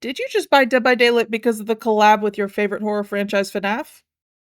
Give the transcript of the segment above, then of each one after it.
Did you just buy Dead by Daylight because of the collab with your favorite horror franchise, FNAF?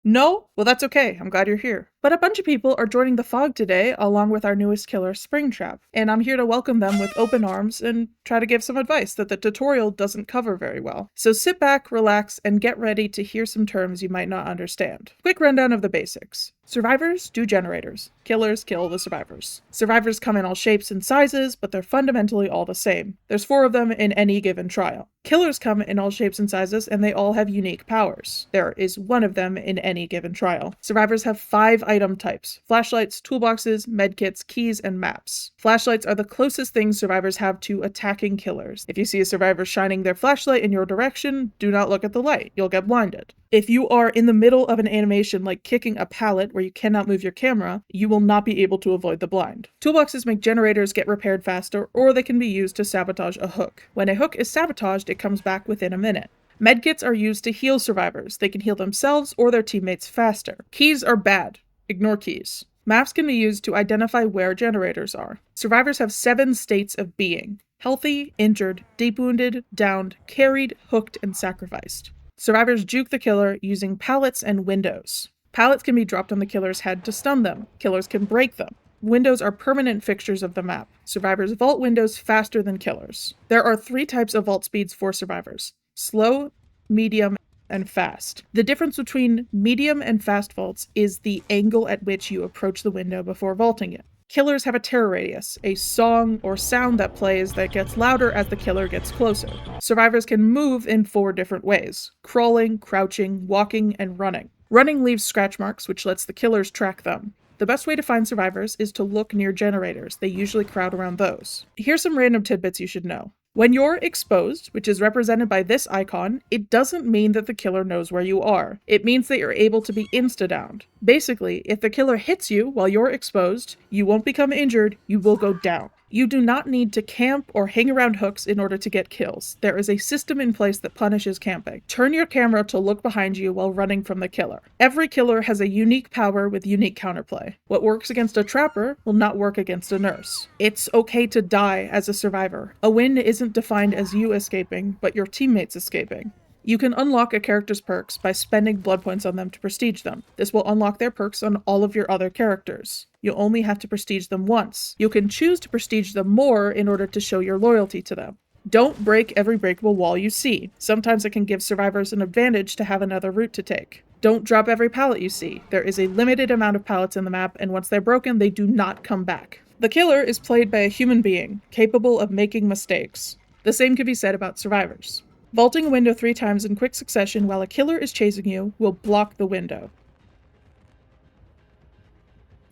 No? Well, that's okay. I'm glad you're here. But a bunch of people are joining the fog today, along with our newest killer, Springtrap, and I'm here to welcome them with open arms and try to give some advice that the tutorial doesn't cover very well. So sit back, relax, and get ready to hear some terms you might not understand. Quick rundown of the basics. Survivors do generators. Killers kill the survivors. Survivors come in all shapes and sizes, but they're fundamentally all the same. There's 4 of them in any given trial. Killers come in all shapes and sizes, and they all have unique powers. There is 1 of them in any given trial. Survivors have 5 item types: flashlights, toolboxes, medkits, keys, and maps. Flashlights are the closest things survivors have to attacking killers. If you see a survivor shining their flashlight in your direction, do not look at the light. You'll get blinded. If you are in the middle of an animation like kicking a pallet where you cannot move your camera, you will not be able to avoid the blind. Toolboxes make generators get repaired faster, or they can be used to sabotage a hook. When a hook is sabotaged, it comes back within a minute. Medkits are used to heal survivors. They can heal themselves or their teammates faster. Keys are bad. Ignore keys. Maps can be used to identify where generators are. Survivors have 7 states of being: healthy, injured, deep wounded, downed, carried, hooked, and sacrificed. Survivors juke the killer using pallets and windows. Pallets can be dropped on the killer's head to stun them. Killers can break them. Windows are permanent fixtures of the map. Survivors vault windows faster than killers. There are 3 types of vault speeds for survivors: slow, medium, and fast. The difference between medium and fast vaults is the angle at which you approach the window before vaulting it. Killers have a terror radius, a song or sound that plays that gets louder as the killer gets closer. Survivors can move in 4 different ways: crawling, crouching, walking, and running. Running leaves scratch marks, which lets the killers track them. The best way to find survivors is to look near generators. They usually crowd around those. Here's some random tidbits you should know. When you're exposed, which is represented by this icon, it doesn't mean that the killer knows where you are. It means that you're able to be insta-downed. Basically, if the killer hits you while you're exposed, you won't become injured, you will go down. You do not need to camp or hang around hooks in order to get kills. There is a system in place that punishes camping. Turn your camera to look behind you while running from the killer. Every killer has a unique power with unique counterplay. What works against a trapper will not work against a nurse. It's okay to die as a survivor. A win isn't defined as you escaping, but your teammates escaping. You can unlock a character's perks by spending blood points on them to prestige them. This will unlock their perks on all of your other characters. You'll only have to prestige them once. You can choose to prestige them more in order to show your loyalty to them. Don't break every breakable wall you see. Sometimes it can give survivors an advantage to have another route to take. Don't drop every pallet you see. There is a limited amount of pallets in the map, and once they're broken, they do not come back. The killer is played by a human being, capable of making mistakes. The same can be said about survivors. Vaulting a window 3 times in quick succession while a killer is chasing you will block the window.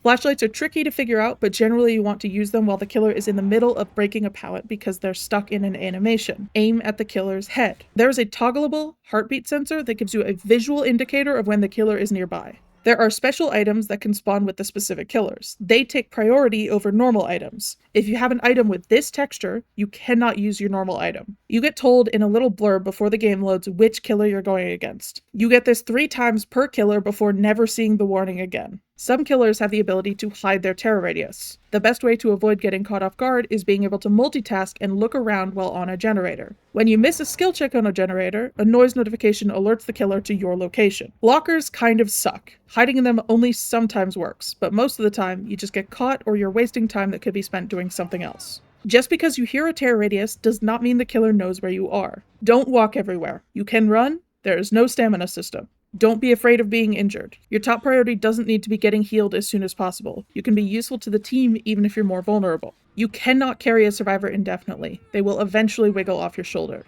Flashlights are tricky to figure out, but generally you want to use them while the killer is in the middle of breaking a pallet because they're stuck in an animation. Aim at the killer's head. There is a toggleable heartbeat sensor that gives you a visual indicator of when the killer is nearby. There are special items that can spawn with the specific killers. They take priority over normal items. If you have an item with this texture, you cannot use your normal item. You get told in a little blurb before the game loads which killer you're going against. You get this 3 times per killer before never seeing the warning again. Some killers have the ability to hide their terror radius. The best way to avoid getting caught off guard is being able to multitask and look around while on a generator. When you miss a skill check on a generator, a noise notification alerts the killer to your location. Blockers kind of suck. Hiding in them only sometimes works, but most of the time you just get caught or you're wasting time that could be spent doing something else. Just because you hear a terror radius does not mean the killer knows where you are. Don't walk everywhere. You can run. There is no stamina system. Don't be afraid of being injured. Your top priority doesn't need to be getting healed as soon as possible. You can be useful to the team even if you're more vulnerable. You cannot carry a survivor indefinitely. They will eventually wiggle off your shoulder.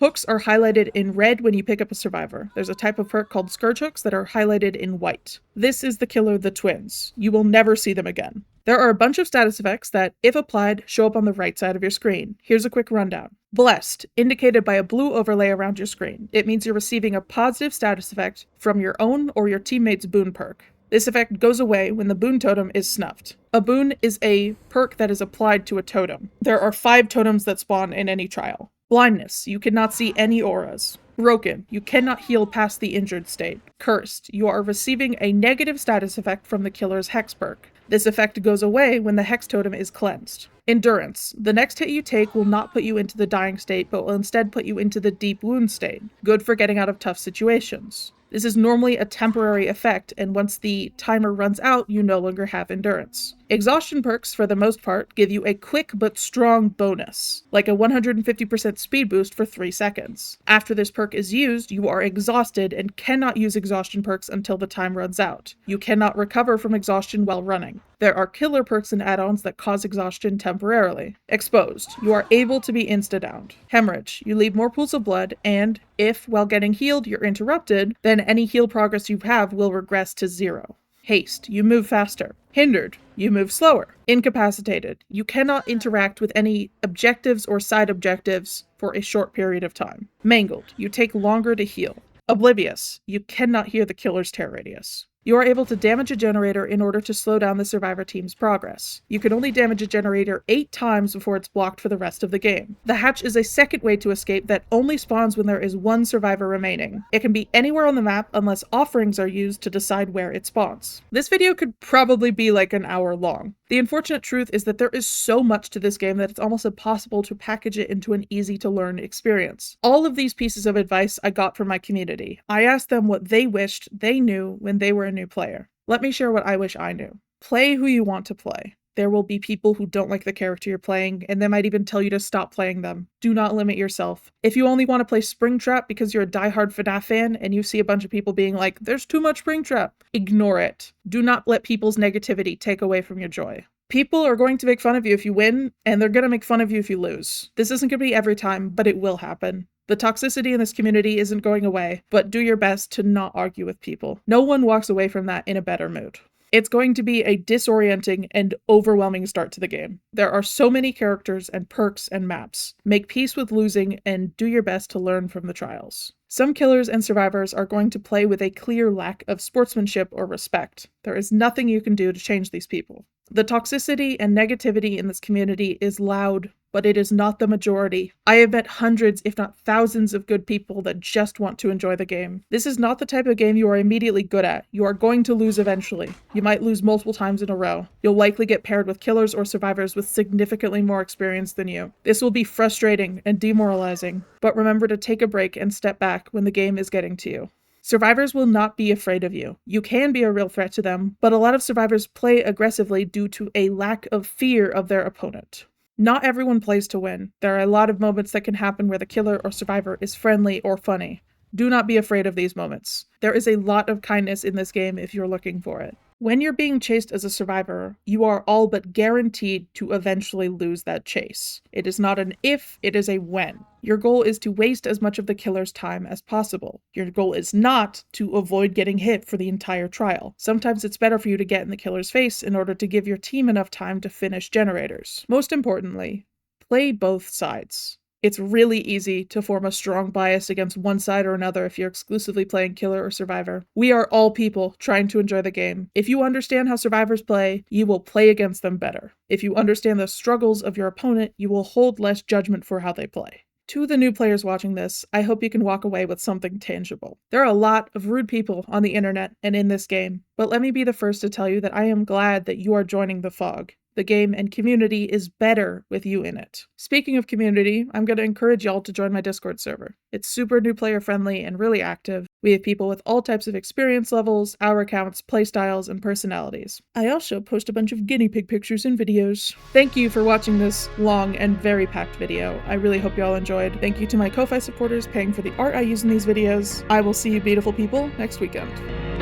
Hooks are highlighted in red when you pick up a survivor. There's a type of perk called Scourge Hooks that are highlighted in white. This is the killer, the twins. You will never see them again. There are a bunch of status effects that, if applied, show up on the right side of your screen. Here's a quick rundown. Blessed, indicated by a blue overlay around your screen. It means you're receiving a positive status effect from your own or your teammate's boon perk. This effect goes away when the boon totem is snuffed. A boon is a perk that is applied to a totem. There are 5 totems that spawn in any trial. Blindness, you cannot see any auras. Broken, you cannot heal past the injured state. Cursed, you are receiving a negative status effect from the killer's hex perk. This effect goes away when the Hex Totem is cleansed. Endurance. The next hit you take will not put you into the dying state, but will instead put you into the deep wound state. Good for getting out of tough situations. This is normally a temporary effect, and once the timer runs out, you no longer have endurance. Exhaustion perks, for the most part, give you a quick but strong bonus, like a 150% speed boost for 3 seconds. After this perk is used, you are exhausted and cannot use exhaustion perks until the time runs out. You cannot recover from exhaustion while running. There are killer perks and add-ons that cause exhaustion temporarily. Exposed. You are able to be insta-downed. Hemorrhage. You leave more pools of blood, and if, while getting healed, you're interrupted, then any heal progress you have will regress to 0. Haste. You move faster. Hindered. You move slower. Incapacitated. You cannot interact with any objectives or side objectives for a short period of time. Mangled. You take longer to heal. Oblivious. You cannot hear the killer's tear radius. You are able to damage a generator in order to slow down the survivor team's progress. You can only damage a generator 8 times before it's blocked for the rest of the game. The hatch is a second way to escape that only spawns when there is 1 survivor remaining. It can be anywhere on the map unless offerings are used to decide where it spawns. This video could probably be like an hour long. The unfortunate truth is that there is so much to this game that it's almost impossible to package it into an easy-to-learn experience. All of these pieces of advice I got from my community. I asked them what they wished they knew when they were a new player. Let me share what I wish I knew. Play who you want to play. There will be people who don't like the character you're playing, and they might even tell you to stop playing them. Do not limit yourself. If you only want to play Springtrap because you're a diehard FNAF fan and you see a bunch of people being like, there's too much Springtrap, ignore it. Do not let people's negativity take away from your joy. People are going to make fun of you if you win, and they're going to make fun of you if you lose. This isn't going to be every time, but it will happen. The toxicity in this community isn't going away, but do your best to not argue with people. No one walks away from that in a better mood. It's going to be a disorienting and overwhelming start to the game. There are so many characters and perks and maps. Make peace with losing and do your best to learn from the trials. Some killers and survivors are going to play with a clear lack of sportsmanship or respect. There is nothing you can do to change these people. The toxicity and negativity in this community is loud, but it is not the majority. I have met hundreds, if not thousands, of good people that just want to enjoy the game. This is not the type of game you are immediately good at. You are going to lose eventually. You might lose multiple times in a row. You'll likely get paired with killers or survivors with significantly more experience than you. This will be frustrating and demoralizing, but remember to take a break and step back when the game is getting to you. Survivors will not be afraid of you. You can be a real threat to them, but a lot of survivors play aggressively due to a lack of fear of their opponent. Not everyone plays to win. There are a lot of moments that can happen where the killer or survivor is friendly or funny. Do not be afraid of these moments. There is a lot of kindness in this game if you're looking for it. When you're being chased as a survivor, you are all but guaranteed to eventually lose that chase. It is not an if, it is a when. Your goal is to waste as much of the killer's time as possible. Your goal is not to avoid getting hit for the entire trial. Sometimes it's better for you to get in the killer's face in order to give your team enough time to finish generators. Most importantly, play both sides. It's really easy to form a strong bias against one side or another if you're exclusively playing killer or survivor. We are all people trying to enjoy the game. If you understand how survivors play, you will play against them better. If you understand the struggles of your opponent, you will hold less judgment for how they play. To the new players watching this, I hope you can walk away with something tangible. There are a lot of rude people on the internet and in this game, but let me be the first to tell you that I am glad that you are joining the fog. The game and community is better with you in it. Speaking of community, I'm going to encourage y'all to join my Discord server. It's super new player friendly and really active. We have people with all types of experience levels, hour counts, playstyles, and personalities. I also post a bunch of guinea pig pictures and videos. Thank you for watching this long and very packed video. I really hope y'all enjoyed. Thank you to my Ko-Fi supporters paying for the art I use in these videos. I will see you beautiful people next weekend.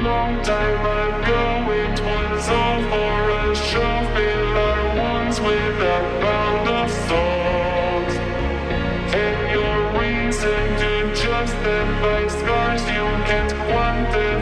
Long time ago it was all for a show, filler ones with a pound of salt. And your reason to just advise scars you can't quantify.